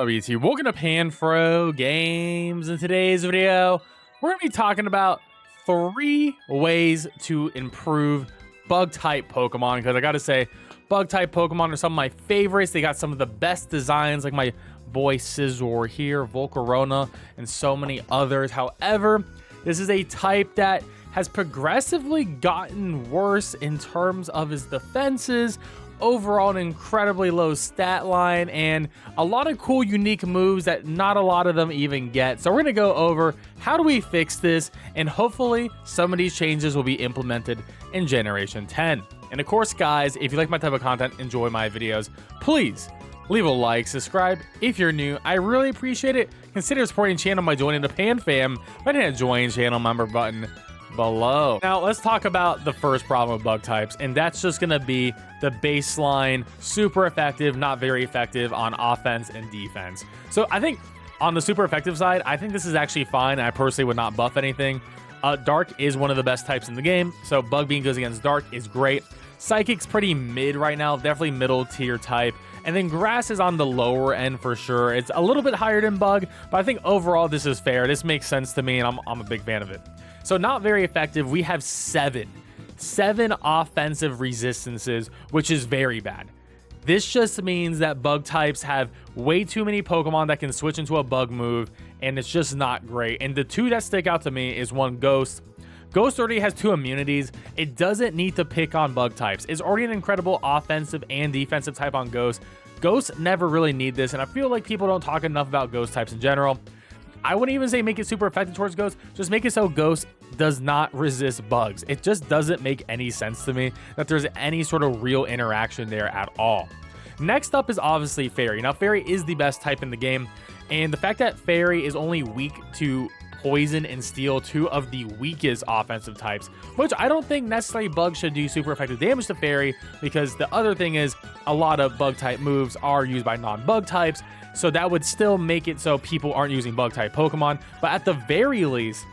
YouTube, welcome to PanFro Games. In today's video, we're going to be talking about 3 ways to improve bug-type Pokemon, because I gotta say, bug-type Pokemon are some of my favorites. They got some of the best designs, like my boy Scizor here, Volcarona, and so many others. However, this is a type that has progressively gotten worse in terms of its defenses, overall an incredibly low stat line, and a lot of cool unique moves that not a lot of them even get. So we're gonna go over how do we fix this, and hopefully some of these changes will be implemented in Generation 10. And of course, guys, if you like my type of content, enjoy my videos, please leave a like, subscribe if you're new. I really appreciate it. Consider supporting the channel by joining the Pan Fam by hitting the join channel member button below. Now let's talk about the first problem with bug types, and that's just going to be the baseline super effective, not very effective on offense and defense. So I think on the super effective side, I think this is actually fine. I personally would not buff anything. Dark is one of the best types in the game, so Bug being goes against Dark is great. Psychic's pretty mid right now, definitely middle tier type. And then Grass is on the lower end for sure. It's a little bit higher than Bug, but I think overall this is fair. This makes sense to me, and I'm a big fan of it. So not very effective. We have 7 offensive resistances, which is very bad. This just means that bug types have way too many Pokemon that can switch into a bug move, and it's just not great. And the 2 that stick out to me is one, Ghost. Ghost already has 2 immunities. It doesn't need to pick on bug types. It's already an incredible offensive and defensive type on Ghost. Ghosts never really need this, and I feel like people don't talk enough about Ghost types in general. I wouldn't even say make it super effective towards Ghost. Just make it so Ghost does not resist bugs. It just doesn't make any sense to me that there's any sort of real interaction there at all. Next up is obviously Fairy. Now, Fairy is the best type in the game, and the fact that Fairy is only weak to Poison and Steel, 2 of the weakest offensive types, which I don't think necessarily bugs should do super effective damage to Fairy, because the other thing is a lot of bug type moves are used by non-bug types, so that would still make it so people aren't using bug type Pokemon. But at the very least,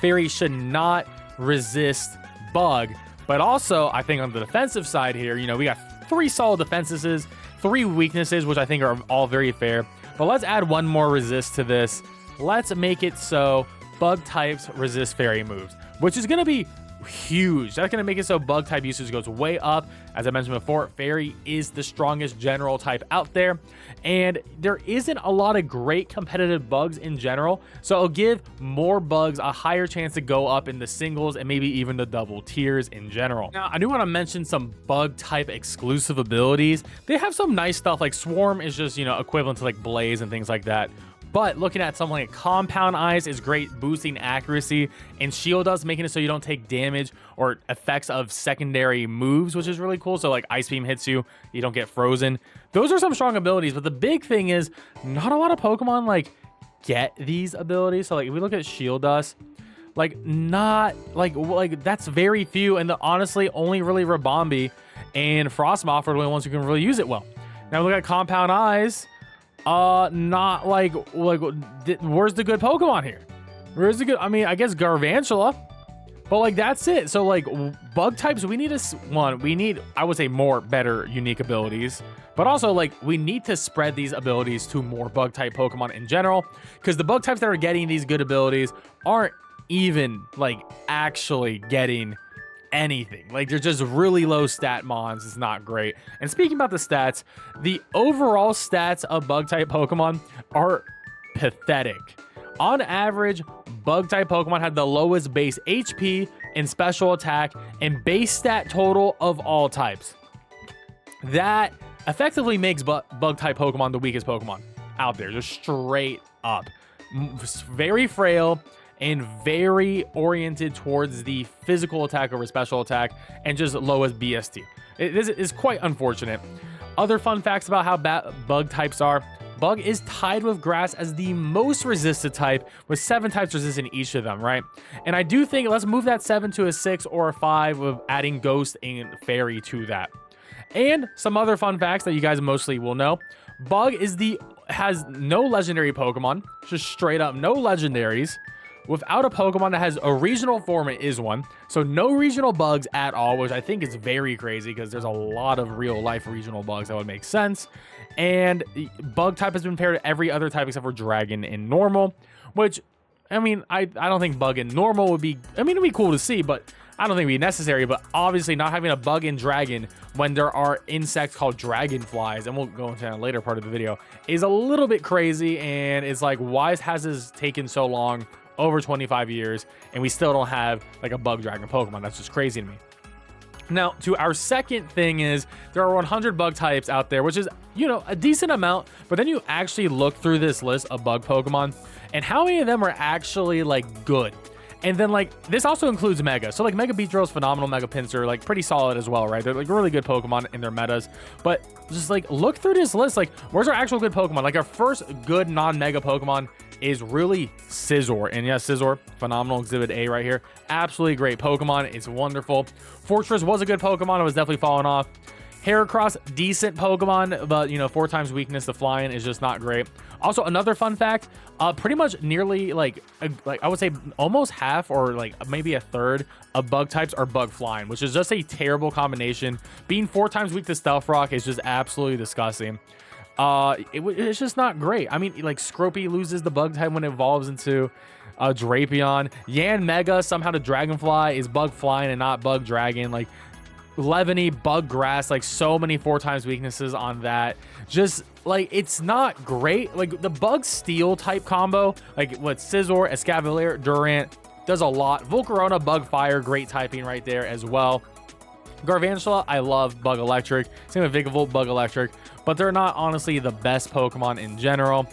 Fairy should not resist bug. But also, I think on the defensive side here, you know, we got 3 solid defenses, 3 weaknesses, which I think are all very fair. But let's add one more resist to this. Let's make it so bug types resist Fairy moves, which is going to be huge. That's going to make it so bug type usage goes way up. As I mentioned before, Fairy is the strongest general type out there, and there isn't a lot of great competitive bugs in general, so it'll give more bugs a higher chance to go up in the singles and maybe even the double tiers in general. Now, I do want to mention some bug type exclusive abilities. They have some nice stuff, like Swarm is just, you know, equivalent to like Blaze and things like that. But looking at something like Compound Eyes is great, boosting accuracy, and Shield Dust, making it so you don't take damage or effects of secondary moves, which is really cool. So like Ice Beam hits you, you don't get frozen. Those are some strong abilities, but the big thing is not a lot of Pokemon like get these abilities. So like if we look at Shield Dust, like not like that's very few, and honestly only really Rabombi and Frostmoth are the only ones who can really use it well. Now look at Compound Eyes. Not like where's the good Pokemon here? Where's the good? I mean, I guess Garvantula, but like that's it. So like bug types, we need I would say more better unique abilities, but also like we need to spread these abilities to more bug type Pokemon in general, because the bug types that are getting these good abilities aren't even like actually getting anything. Like they're just really low stat mons. It's not great. And speaking about the stats, the overall stats of bug type Pokemon are pathetic. On average, bug type Pokemon had the lowest base HP and special attack and base stat total of all types. That effectively makes bug type Pokemon the weakest Pokemon out there, just straight up. Very frail and very oriented towards the physical attack over special attack, and just lowest BST. This is quite unfortunate. Other fun facts about how bad bug types are: Bug is tied with Grass as the most resisted type, with 7 types resistant each of them, right? And I do think let's move that 7 to a 6 or a 5 with adding Ghost and Fairy to that. And some other fun facts that you guys mostly will know: Bug has no legendary Pokemon, just straight up no legendaries. without a Pokemon that has a regional form, it is one. So no regional bugs at all, which I think is very crazy because there's a lot of real life regional bugs that would make sense. And bug type has been paired to every other type except for dragon and normal, which, I mean, I don't think bug and normal would be, I mean, it'd be cool to see, but I don't think it'd be necessary. But obviously not having a bug and dragon when there are insects called dragonflies, and we'll go into that in a later part of the video, is a little bit crazy. And it's like, why has this taken so long, over 25 years, and we still don't have like a bug dragon Pokemon? That's just crazy to me. Now, to our second thing is there are 100 bug types out there, which is, you know, a decent amount. But then you actually look through this list of bug Pokemon and how many of them are actually like good. And then like this also includes Mega. So like Mega Beedrill is phenomenal. Mega Pinsir, like pretty solid as well, right? They're like really good Pokemon in their metas. But just like look through this list, like where's our actual good Pokemon? Like our first good non-Mega Pokemon is really Scizor. And yes, Scizor, phenomenal, exhibit A right here. Absolutely great Pokemon. It's wonderful. Fortress was a good Pokemon. It was definitely falling off. Heracross, decent Pokemon, but you know, 4 times weakness to flying is just not great. Also, another fun fact, pretty much nearly like I would say almost half or like maybe a third of bug types are bug flying, which is just a terrible combination. Being 4 times weak to Stealth Rock is just absolutely disgusting. It's just not great. I mean, like Scropy loses the bug type when it evolves into Drapion. Yan Mega, somehow the Dragonfly is bug flying and not bug dragon. Like Levany, bug grass, like so many 4 times weaknesses on that. Just like it's not great. Like the bug steel type combo, like what Scizor, Escavalier, Durant does a lot. Volcarona, bug fire, great typing right there as well. Garvantula, I love bug electric. Same with Vigavolt, bug electric, but they're not honestly the best Pokemon in general.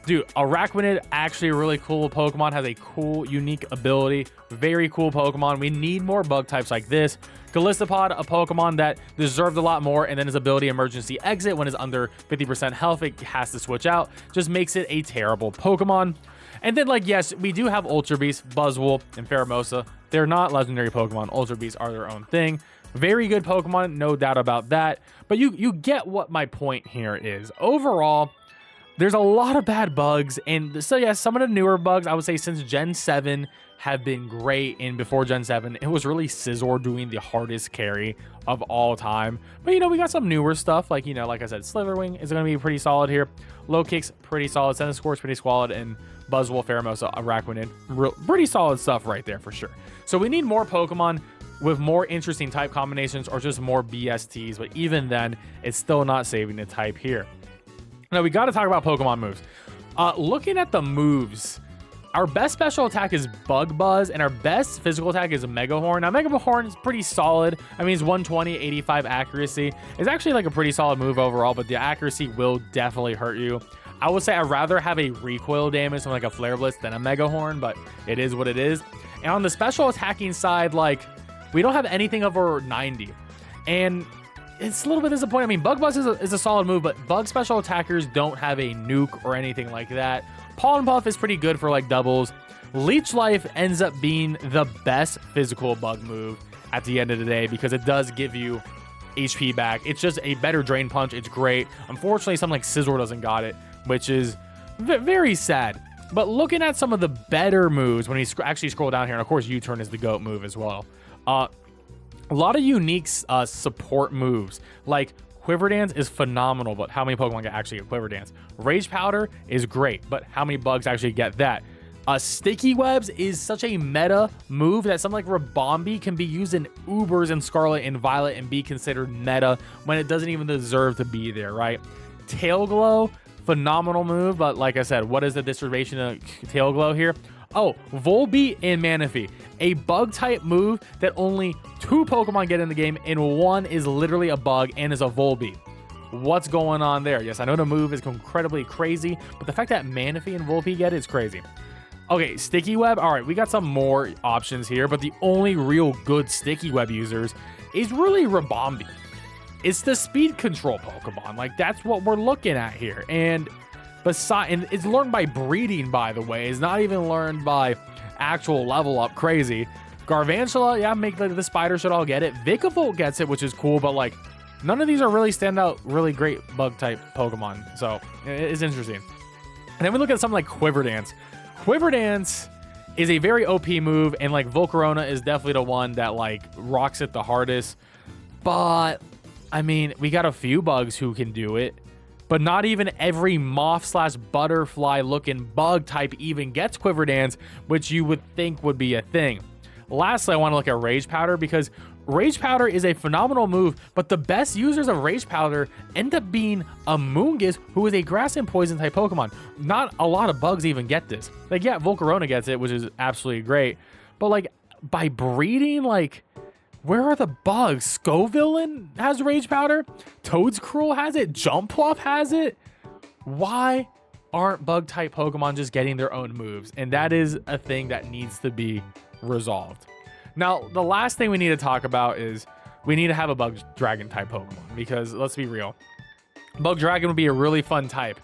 Dude, Araquanid, actually a really cool Pokemon, has a cool, unique ability. Very cool Pokemon. We need more bug types like this. Galistopod, a Pokemon that deserved a lot more, and then his ability emergency exit when it's under 50% health, it has to switch out. Just makes it a terrible Pokemon. And then, like, yes, we do have Ultra Beasts, Buzzwole, and Pheromosa. They're not legendary Pokemon. Ultra Beasts are their own thing. Very good Pokemon, no doubt about that. But you get what my point here is. Overall, there's a lot of bad bugs. And so, yeah, some of the newer bugs, I would say since Gen 7 have been great. And before Gen 7, it was really Scizor doing the hardest carry of all time. But, you know, we got some newer stuff. Like, you know, like I said, Slitherwing is going to be pretty solid here. Low Kick's pretty solid. Centiskor's pretty solid. And Buzzwole, Pheromosa, Araquanid, pretty solid stuff right there for sure. So we need more Pokemon with more interesting type combinations or just more BSTs. But even then, it's still not saving the type here. Now, we got to talk about Pokemon moves. Looking at the moves, our best special attack is Bug Buzz, and our best physical attack is Mega Horn. Now, Mega Horn is pretty solid. I mean, it's 120, 85 accuracy. It's actually like a pretty solid move overall, but the accuracy will definitely hurt you. I would say I'd rather have a recoil damage from like a Flare Blitz than a Mega Horn, but it is what it is. And on the special attacking side, like, we don't have anything over 90. And it's a little bit disappointing. I mean, Bug Buzz is a solid move, but bug special attackers don't have a nuke or anything like that. Pollen Puff is pretty good for like doubles. Leech Life ends up being the best physical bug move at the end of the day because it does give you HP back. It's just a better Drain Punch. It's great. Unfortunately, something like Scizor doesn't got it, which is very sad. But looking at some of the better moves, when you actually scroll down here, and of course U-Turn is the GOAT move as well. A lot of unique support moves, like Quiver Dance is phenomenal, but how many Pokemon can actually get Quiver Dance? Rage Powder is great, but how many bugs actually get that? Sticky Webs is such a meta move that something like Rabombi can be used in Ubers and Scarlet and Violet and be considered meta when it doesn't even deserve to be there, right? Tail Glow, phenomenal move, but like I said, what is the distribution of Tail Glow here? Oh, Volbeat and Manaphy, a bug type move that only 2 Pokemon get in the game, and 1 is literally a bug and is a Volbeat. What's going on there? Yes, I know the move is incredibly crazy, but the fact that Manaphy and Volbeat get it is crazy. Okay, Sticky Web. All right, we got some more options here, but the only real good Sticky Web users is really Rabombi. It's the speed control Pokemon. Like, that's what we're looking at here. And it's learned by breeding, by the way. It's not even learned by actual level up crazy. Garvantula, yeah, make the spider should all get it. Vikavolt gets it, which is cool, but like none of these are really standout, really great bug type Pokemon. So it's interesting. And then we look at something like Quiver Dance. Quiver Dance is a very OP move, and like Volcarona is definitely the one that like rocks it the hardest. But I mean, we got a few bugs who can do it, but not even every moth slash butterfly looking bug type even gets Quiver Dance, which you would think would be a thing. Lastly, I want to look at Rage Powder, because Rage Powder is a phenomenal move, but the best users of Rage Powder end up being a Moongus, who is a grass and poison type Pokemon. Not a lot of bugs even get this. Like, yeah, Volcarona gets it, which is absolutely great, but like by breeding, like, where are the bugs? Scovillain has Rage Powder. Toedscruel has it. Jumpluff has it. Why aren't bug type Pokemon just getting their own moves? And that is a thing that needs to be resolved. Now, the last thing we need to talk about is we need to have a bug dragon type Pokemon, because let's be real, bug dragon would be a really fun type.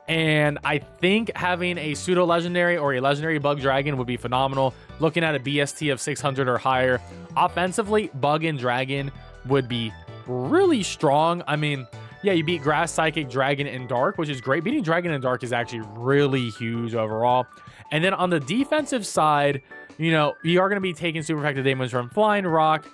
And I think having a pseudo legendary or a legendary bug dragon would be phenomenal. Looking at a BST of 600 or higher, offensively, bug and dragon would be really strong. I mean, yeah, you beat grass, psychic, dragon, and dark, which is great. Beating dragon and dark is actually really huge overall. And then on the defensive side, you know, you are going to be taking super effective damage from flying, rock,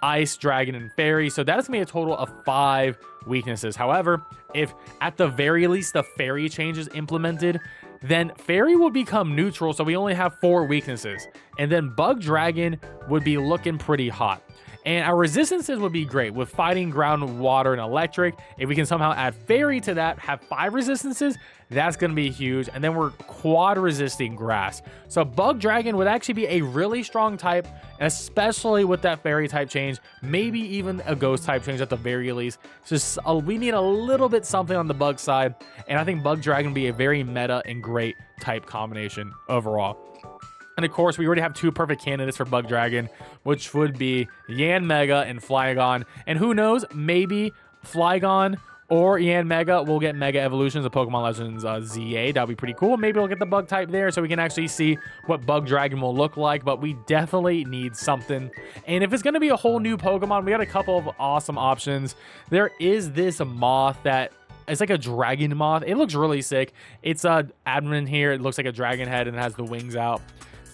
ice, dragon, and fairy. So that's going to be a total of 5 weaknesses. However, if at the very least the fairy change is implemented, then fairy will become neutral, so we only have 4 weaknesses. And then bug dragon would be looking pretty hot. And our resistances would be great with fighting, ground, water, and electric. If we can somehow add fairy to that, have 5 resistances, that's going to be huge. And then we're quad resisting grass. So bug dragon would actually be a really strong type, especially with that fairy type change, maybe even a ghost type change at the very least. Just we need a little bit something on the bug side. And I think bug dragon would be a very meta and great type combination overall. And of course, we already have 2 perfect candidates for Bug Dragon, which would be Yanmega and Flygon. And who knows, maybe Flygon or Yanmega will get Mega Evolutions of Pokemon Legends ZA. That would be pretty cool. Maybe we'll get the bug type there so we can actually see what Bug Dragon will look like. But we definitely need something. And if it's going to be a whole new Pokemon, we got a couple of awesome options. There is this moth that... it's like a dragon moth. It looks really sick. It's admin here. It looks like a dragon head and it has the wings out.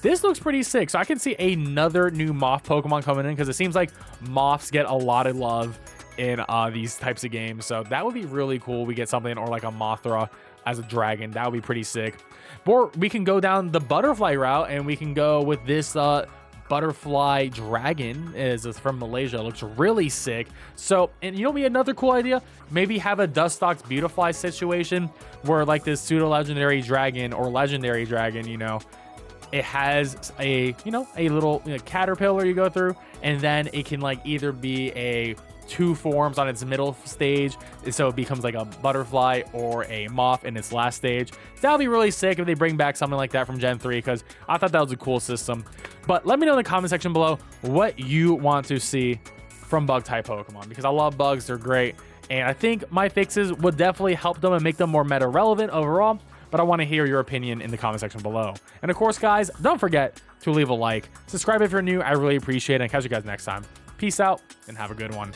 This looks pretty sick. So I can see another new moth Pokemon coming in, because it seems like moths get a lot of love in these types of games. So that would be really cool. We get something, or like a Mothra as a dragon. That would be pretty sick. Or we can go down the butterfly route, and we can go with this butterfly dragon. Is from Malaysia. It looks really sick. So, and you know, be another cool idea, maybe have a Dustox Beautifly situation where like this pseudo legendary dragon or legendary dragon, you know, it has a, you know, a little, you know, caterpillar you go through, and then it can like either be a 2 forms on its middle stage, so it becomes like a butterfly, or a moth in its last stage. That would be really sick if they bring back something like that from Gen 3, because I thought that was a cool system. But let me know in the comment section below what you want to see from bug type Pokemon, because I love bugs. They're great, and I think my fixes would definitely help them and make them more meta relevant overall. But I want to hear your opinion in the comment section below. And of course, guys, don't forget to leave a like, subscribe if you're new. I really appreciate it, and catch you guys next time. Peace out and have a good one.